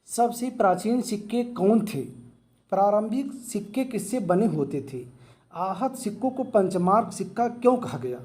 सबसे प्राचीन सिक्के कौन थे? प्रारंभिक सिक्के किससे बने होते थे? आहत सिक्कों को पंचमार्क सिक्का क्यों कहा गया?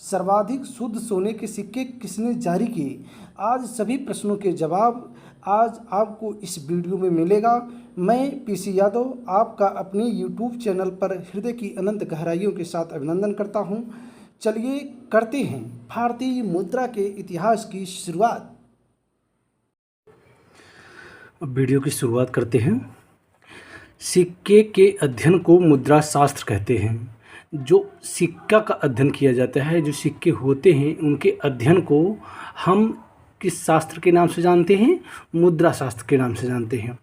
सर्वाधिक शुद्ध सोने के सिक्के किसने जारी किए? आज सभी प्रश्नों के जवाब आज आपको इस वीडियो में मिलेगा। मैं पीसी यादव आपका अपने यूट्यूब चैनल पर हृदय की अनंत गहराइयों के साथ अभिनंदन करता हूं। चलिए करते हैं भारतीय मुद्रा के इतिहास की शुरुआत। अब वीडियो की शुरुआत करते हैं। सिक्के के अध्ययन को मुद्रा शास्त्र कहते हैं। जो सिक्का का अध्ययन किया जाता है, जो सिक्के होते हैं, उनके अध्ययन को हम किस शास्त्र के नाम से जानते हैं? मुद्रा शास्त्र के नाम से जानते हैं।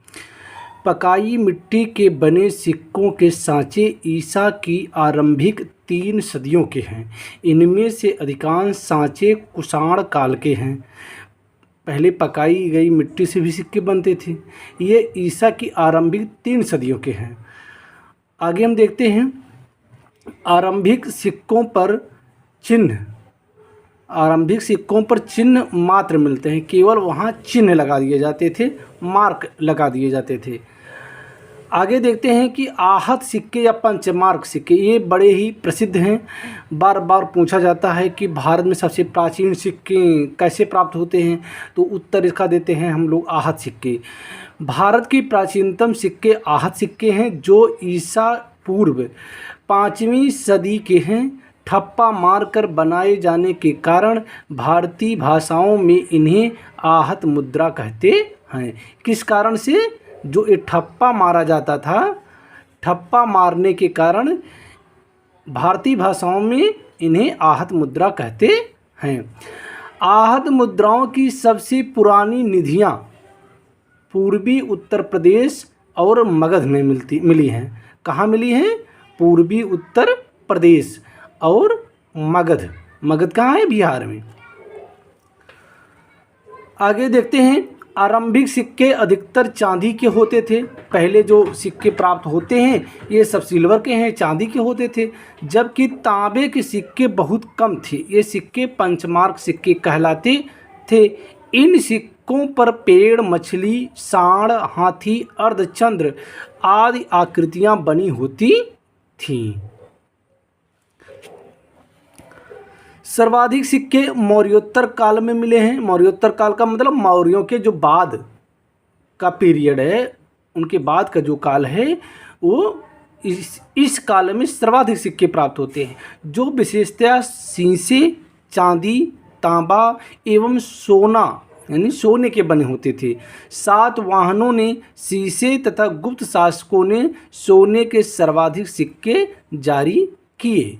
पकाई मिट्टी के बने सिक्कों के सांचे ईसा की आरंभिक 3 सदियों के हैं। इनमें से अधिकांश सांचे कुषाण काल के हैं। पहले पकाई गई मिट्टी से भी सिक्के बनते थे। ये ईसा की आरंभिक 3 सदियों के हैं। आगे हम देखते हैं आरंभिक सिक्कों पर चिन्ह। आरंभिक सिक्कों पर चिन्ह मात्र मिलते हैं, केवल वहाँ चिन्ह लगा दिए जाते थे, मार्क लगा दिए जाते थे। आगे देखते हैं कि आहत सिक्के या पंचमार्क सिक्के, ये बड़े ही प्रसिद्ध हैं। बार बार पूछा जाता है कि भारत में सबसे प्राचीन सिक्के कैसे प्राप्त होते हैं, तो उत्तर इसका देते हैं हम लोग आहत सिक्के। भारत की प्राचीनतम सिक्के आहत सिक्के हैं, जो ईसा पूर्व 5वीं सदी के हैं। ठप्पा मारकर बनाए जाने के कारण भारतीय भाषाओं में इन्हें आहत मुद्रा कहते हैं। किस कारण से? जो ये ठप्पा मारा जाता था, ठप्पा मारने के कारण भारतीय भाषाओं में इन्हें आहत मुद्रा कहते हैं। आहत मुद्राओं की सबसे पुरानी निधियां पूर्वी उत्तर प्रदेश और मगध में मिली हैं। कहाँ मिली हैं? पूर्वी उत्तर प्रदेश और मगध। मगध कहाँ है? बिहार में। आगे देखते हैं आरंभिक सिक्के अधिकतर चांदी के होते थे। पहले जो सिक्के प्राप्त होते हैं ये सब सिल्वर के हैं, चांदी के होते थे, जबकि तांबे के सिक्के बहुत कम थे। ये सिक्के पंचमार्क सिक्के कहलाते थे। इन सिक्कों पर पेड़, मछली, सांड, हाथी, अर्धचंद्र आदि आकृतियां बनी होती थीं। सर्वाधिक सिक्के मौर्योत्तर काल में मिले हैं। मौर्योत्तर काल का मतलब मौर्यों के जो बाद का पीरियड है, उनके बाद का जो काल है, वो इस काल में सर्वाधिक सिक्के प्राप्त होते हैं, जो विशेषतया शीशे, चांदी, तांबा एवं सोना यानी सोने के बने होते थे। सातवाहनों ने शीशे तथा गुप्त शासकों ने सोने के सर्वाधिक सिक्के जारी किए।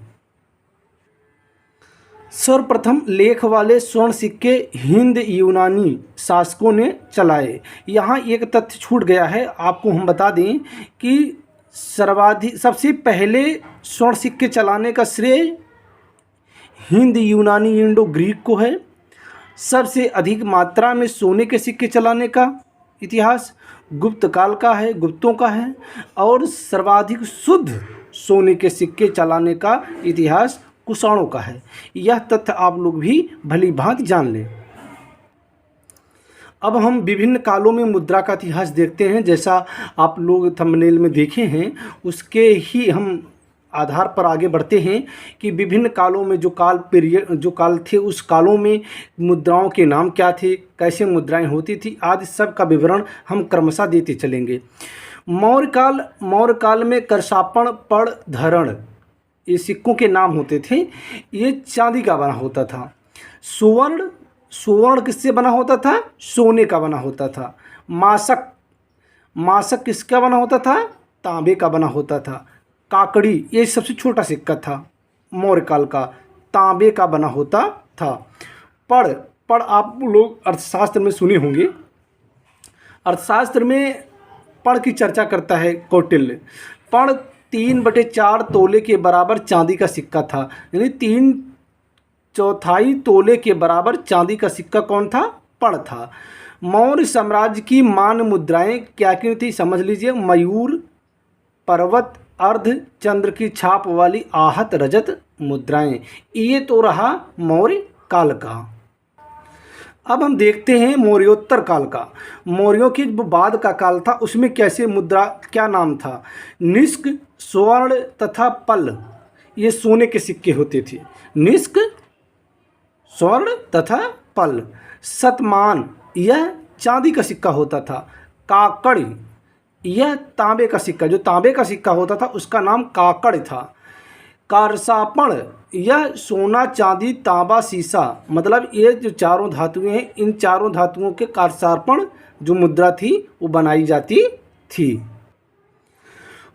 सर्वप्रथम लेख वाले स्वर्ण सिक्के हिंद यूनानी शासकों ने चलाए। यहाँ एक तथ्य छूट गया है, आपको हम बता दें कि सबसे पहले स्वर्ण सिक्के चलाने का श्रेय हिंद यूनानी इंडो ग्रीक को है। सबसे अधिक मात्रा में सोने के सिक्के चलाने का इतिहास गुप्त काल का है, गुप्तों का है। और सर्वाधिक शुद्ध सोने के सिक्के चलाने का इतिहास कुषाणों का है। यह तथ्य आप लोग भी भली भांति जान लें। अब हम विभिन्न कालों में मुद्रा का इतिहास देखते हैं। जैसा आप लोग थंबनेल में देखे हैं, उसके ही हम आधार पर आगे बढ़ते हैं कि विभिन्न कालों में जो काल थे, उस कालों में मुद्राओं के नाम क्या थे, कैसे मुद्राएं होती थी, आदि सब का विवरण हम क्रमशः देते चलेंगे। मौर्य काल में करशापण, पड़, धरण, ये सिक्कों के नाम होते थे। ये चांदी का बना होता था। सुवर्ण किससे बना होता था? सोने का बना होता था। मासक किसका बना होता था? तांबे का बना होता था। काकड़ी ये सबसे छोटा सिक्का था मौर्य काल का, तांबे का बना होता था। पड़ आप लोग अर्थशास्त्र में सुने होंगे। अर्थशास्त्र में पड़ की चर्चा करता है कौटिल्य। पड़ 3/4 तोले के बराबर चांदी का सिक्का था। यानी 3/4 तोले के बराबर चांदी का सिक्का कौन था? पड़ था। मौर्य साम्राज्य की मान मुद्राएं क्या क्या थी समझ लीजिए। मयूर, पर्वत, अर्ध चंद्र की छाप वाली आहत रजत मुद्राएं। ये तो रहा मौर्य काल का। अब हम देखते हैं मौर्योत्तर काल का। मौर्यों के जो बाद का काल था उसमें कैसे मुद्रा, क्या नाम था? निष्क, स्वर्ण तथा पल, ये सोने के सिक्के होते थे। निष्क, स्वर्ण तथा पल। शतमान, यह चांदी का सिक्का होता था। काकड़, यह तांबे का सिक्का, जो तांबे का सिक्का होता था उसका नाम काकड़ था। कारसापण, यह सोना चांदी तांबा सीसा, मतलब ये जो चारों धातुएं हैं, इन चारों धातुओं के कारसापण जो मुद्रा थी वो बनाई जाती थी।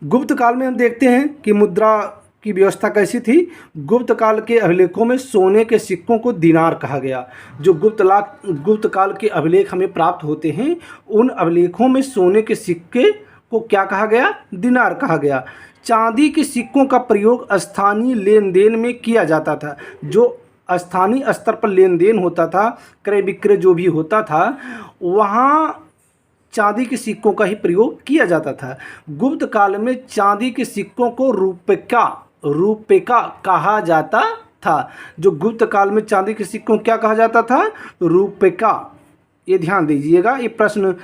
गुप्त काल में हम देखते हैं कि मुद्रा की व्यवस्था कैसी थी। गुप्त काल के अभिलेखों में सोने के सिक्कों को दिनार कहा गया। जो गुप्त काल के अभिलेख हमें प्राप्त होते हैं, उन अभिलेखों में सोने के सिक्के को क्या कहा गया? दिनार कहा गया। चांदी के सिक्कों का प्रयोग स्थानीय लेन देन में किया जाता था। जो स्थानीय स्तर पर लेन देन होता था, क्रय विक्रय जो भी होता था, वहाँ चांदी के सिक्कों का ही प्रयोग किया जाता था। गुप्त काल में चांदी के सिक्कों को रूपका कहा जाता था। जो गुप्त काल में चांदी के सिक्कों क्या कहा जाता था? रूपका। ये ध्यान दीजिएगा, ये प्रश्न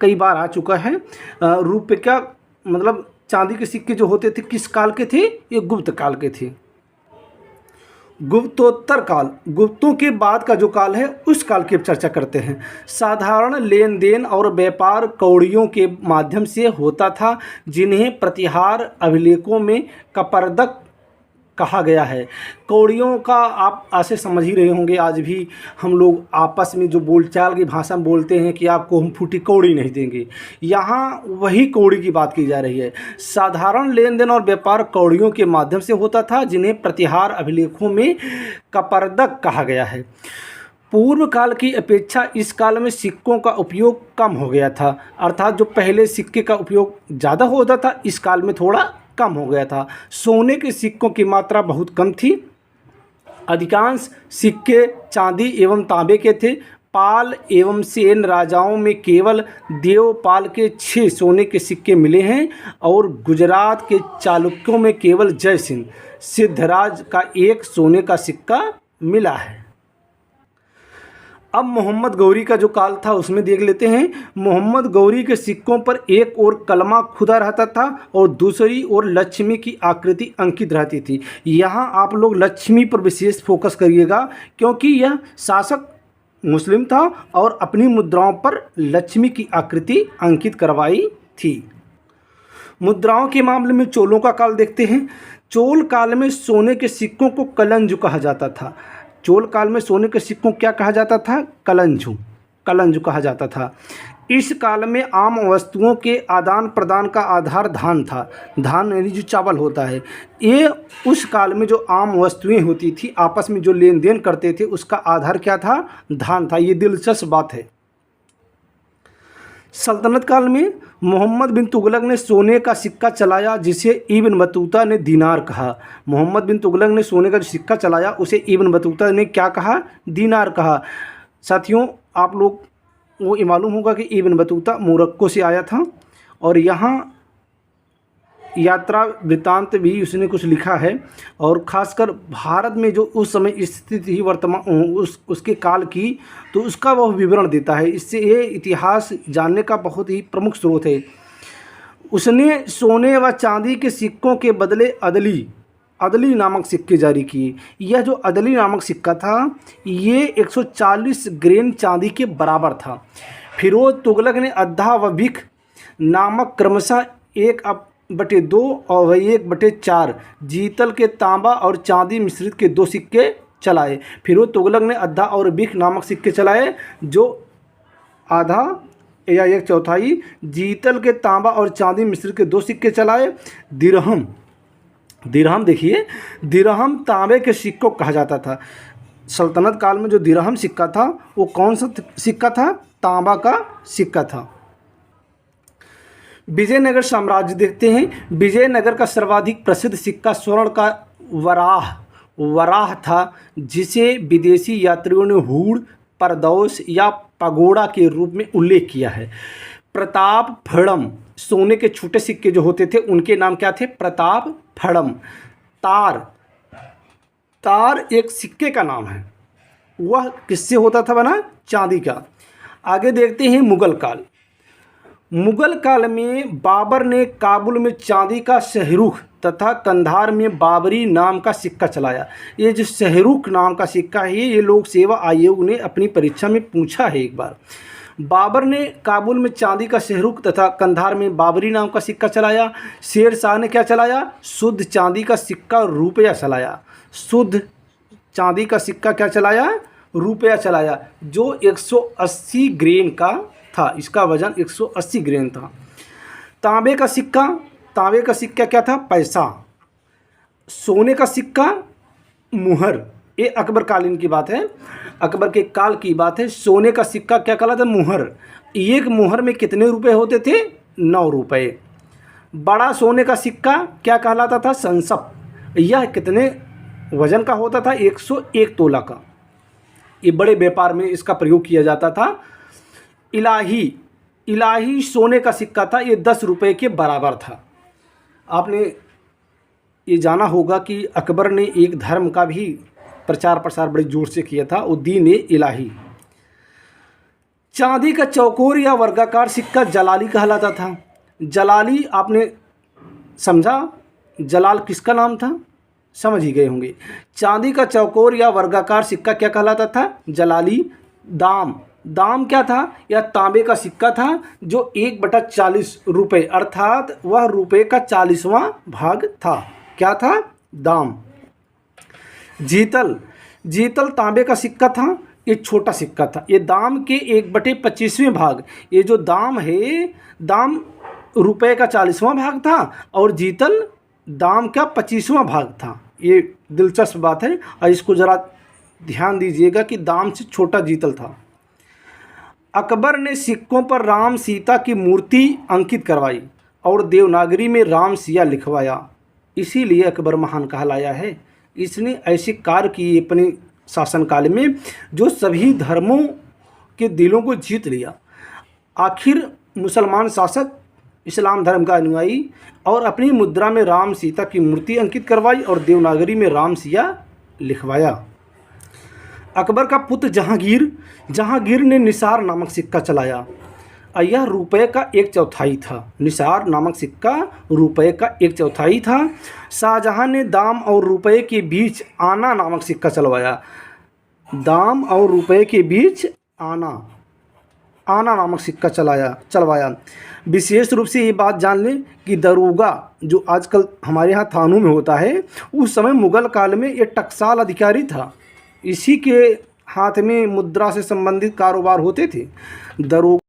कई बार आ चुका है। रूपका मतलब चांदी के सिक्के जो होते थे किस काल के थे? ये गुप्त काल के थे। गुप्तोत्तर काल, गुप्तों के बाद का जो काल है उस काल की चर्चा करते हैं। साधारण लेन देन और व्यापार कौड़ियों के माध्यम से होता था, जिन्हें प्रतिहार अभिलेखों में कपर्दक कहा गया है। कौड़ियों का आप ऐसे समझ ही रहे होंगे, आज भी हम लोग आपस में जो बोलचाल की भाषा में बोलते हैं कि आपको हम फूटी कौड़ी नहीं देंगे, यहाँ वही कौड़ी की बात की जा रही है। साधारण लेन देन और व्यापार कौड़ियों के माध्यम से होता था, जिन्हें प्रतिहार अभिलेखों में कपर्दक कहा गया है। पूर्व काल की अपेक्षा इस काल में सिक्कों का उपयोग कम हो गया था, अर्थात जो पहले सिक्के का उपयोग ज़्यादा होता था, इस काल में थोड़ा कम हो गया था। सोने के सिक्कों की मात्रा बहुत कम थी। अधिकांश सिक्के चांदी एवं तांबे के थे। पाल एवं सेन राजाओं में केवल देवपाल के 6 सोने के सिक्के मिले हैं और गुजरात के चालुक्यों में केवल जय सिंह सिद्धराज का 1 सोने का सिक्का मिला है। अब मोहम्मद गौरी का जो काल था उसमें देख लेते हैं। मोहम्मद गौरी के सिक्कों पर एक ओर कलमा खुदा रहता था और दूसरी ओर लक्ष्मी की आकृति अंकित रहती थी। यहाँ आप लोग लक्ष्मी पर विशेष फोकस करिएगा, क्योंकि यह शासक मुस्लिम था और अपनी मुद्राओं पर लक्ष्मी की आकृति अंकित करवाई थी। मुद्राओं के मामले में चोलों का काल देखते हैं। चोल काल में सोने के सिक्कों को कलंजु कहा जाता था। चोल काल में सोने के सिक्कों क्या कहा जाता था? कलंजु कहा जाता था। इस काल में आम वस्तुओं के आदान प्रदान का आधार धान था। धान यानी जो चावल होता है, ये उस काल में जो आम वस्तुएं होती थी, आपस में जो लेन देन करते थे, उसका आधार क्या था? धान था। ये दिलचस्प बात है। सल्तनत काल में मोहम्मद बिन तुगलक ने सोने का सिक्का चलाया, जिसे इब्न बतूता ने दीनार कहा। मोहम्मद बिन तुगलक ने सोने का जो सिक्का चलाया उसे इब्न बतूता ने क्या कहा? दीनार कहा। साथियों, आप लोग वो ये मालूम होगा कि इब्न बतूता मोरक्को से आया था और यहाँ यात्रा वृत्तांत भी उसने कुछ लिखा है, और ख़ासकर भारत में जो उस समय स्थिति थी वर्तमान उसके काल की, तो उसका वह विवरण देता है। इससे ये इतिहास जानने का बहुत ही प्रमुख स्रोत है। उसने सोने व चांदी के सिक्कों के बदले अदली नामक सिक्के जारी किए। यह जो अदली नामक सिक्का था, ये 140 ग्रेन चांदी के बराबर था। फिरोज तुगलक ने अद्धा व बिख नामक क्रमशः 1/2 और 1/4 जीतल के तांबा और चांदी मिश्रित के 2 सिक्के चलाए। फिरोज तुगलक ने अद्धा और बिख नामक सिक्के चलाए, जो आधा या 1/4 जीतल के तांबा और चांदी मिश्रित के 2 सिक्के चलाए। दिरहम देखिए, दिरहम तांबे के सिक्कों कहा जाता था। सल्तनत काल में जो दिरहम सिक्का था वो कौन सा सिक्का था? तांबा का सिक्का था। विजयनगर साम्राज्य देखते हैं। विजयनगर का सर्वाधिक प्रसिद्ध सिक्का स्वर्ण का वराह था, जिसे विदेशी यात्रियों ने हूड़, परदौस या पगोड़ा के रूप में उल्लेख किया है। प्रताप फड़म, सोने के छोटे सिक्के जो होते थे उनके नाम क्या थे? प्रताप फड़म। तार एक सिक्के का नाम है। वह किससे होता था बना? चांदी का। आगे देखते हैं मुगल काल। मुगल काल में बाबर ने काबुल में चांदी का शहरुख तथा कंधार में बाबरी नाम का सिक्का चलाया। ये जो शहरुख नाम का सिक्का है, ये लोक सेवा आयोग ने अपनी परीक्षा में पूछा है एक बार। बाबर ने काबुल में चांदी का शहरुख तथा कंधार में बाबरी नाम का सिक्का चलाया। शेर शाह ने क्या चलाया? शुद्ध चांदी का सिक्का रुपया चलाया। शुद्ध चांदी का सिक्का क्या चलाया? रुपया चलाया, जो 180 ग्रेन का था। इसका वजन 180 ग्रेन था। तांबे का सिक्का क्या था? पैसा। सोने का सिक्का मुहर। ये अकबर कालीन की बात है, अकबर के काल की बात है। सोने का सिक्का क्या कहलाता? मुहर। एक मुहर में कितने रुपए होते थे? 9 रुपये। बड़ा सोने का सिक्का क्या कहलाता था? संसप। यह कितने वजन का होता था? 101 तोला का। ये बड़े व्यापार में इसका प्रयोग किया जाता था। इलाही सोने का सिक्का था, ये 10 रुपये के बराबर था। आपने ये जाना होगा कि अकबर ने एक धर्म का भी प्रचार प्रसार बड़े जोर से किया था, वो दीन इलाही। चांदी का चौकोर या वर्गाकार सिक्का जलाली कहलाता था। जलाली आपने समझा? जलाल किसका नाम था? समझ ही गए होंगे। चांदी का चौकोर या वर्गाकार सिक्का क्या कहलाता था? जलाली। दाम क्या था? यह तांबे का सिक्का था, जो 1/40 रुपये, अर्थात वह रुपये का 40वां भाग था। क्या था? दाम। जीतल तांबे का सिक्का था, ये छोटा सिक्का था। ये दाम के 1/25वें भाग। ये जो दाम है, दाम रुपये का 40वां भाग था और जीतल दाम का 25वां भाग था। ये दिलचस्प बात है और इसको ज़रा ध्यान दीजिएगा कि दाम से छोटा जीतल था। अकबर ने सिक्कों पर राम सीता की मूर्ति अंकित करवाई और देवनागरी में राम सिया लिखवाया। इसीलिए अकबर महान कहलाया है। इसने ऐसे कार्य किए अपने शासनकाल में जो सभी धर्मों के दिलों को जीत लिया। आखिर मुसलमान शासक, इस्लाम धर्म का अनुयायी, और अपनी मुद्रा में राम सीता की मूर्ति अंकित करवाई और देवनागरी में राम सिया लिखवाया। अकबर का पुत्र जहांगीर ने निसार नामक सिक्का चलाया। यह रुपये का 1/4 था। निसार नामक सिक्का रुपये का 1/4 था। शाहजहां ने दाम और रुपये के बीच आना नामक सिक्का चलवाया। दाम और रुपये के बीच आना नामक सिक्का चलवाया। विशेष रूप से ये बात जान लें कि दरोगा, जो आजकल हमारे यहाँ थानों में होता है, उस समय मुगल काल में ये टकसाल अधिकारी था। इसी के हाथ में मुद्रा से संबंधित कारोबार होते थे। दरोगा